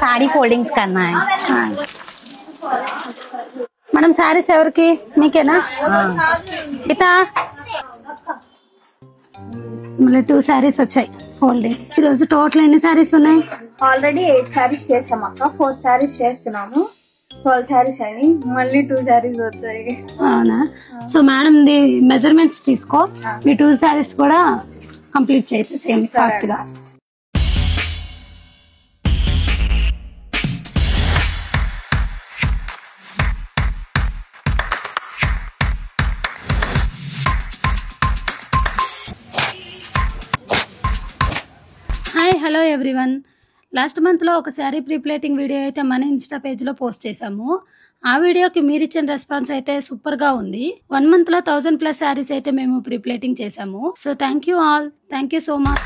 Sari foldings करना है। Madam saris ఎవరికి మీకేనా ఇతా మళ్ళీ 2 సారీస్ వచ్చాయి ఫోల్డింగ్ ఈ రోజు టోటల్ ఎన్ని సారీస్ ఉన్నాయి ఆల్రెడీ 8 సారీస్ చేసాం అక్క 4 సారీస్ చేస్తున్నాము 12 సారీస్ అయినాయి మళ్ళీ 2 సారీస్ వచ్చాయి అవునా సో మేడం ది మెజర్మెంట్స్ తీసుకో మీ 2 సారీస్ కూడా కంప్లీట్ చేసేసేయండి ఫాస్ట్ గా హాయ్ హలో ఎవ్రీవన్ లాస్ట్ మంత్లో ఒక శారీ ప్రీప్లేటింగ్ వీడియో అయితే మన ఇన్స్టా పేజ్లో పోస్ట్ చేసాము ఆ వీడియోకి మీరు ఇచ్చిన రెస్పాన్స్ అయితే సూపర్గా ఉంది 1 మంత్లో 1000+ శారీస్ అయితే మేము ప్రీప్లేటింగ్ చేసాము so thank you all thank you so much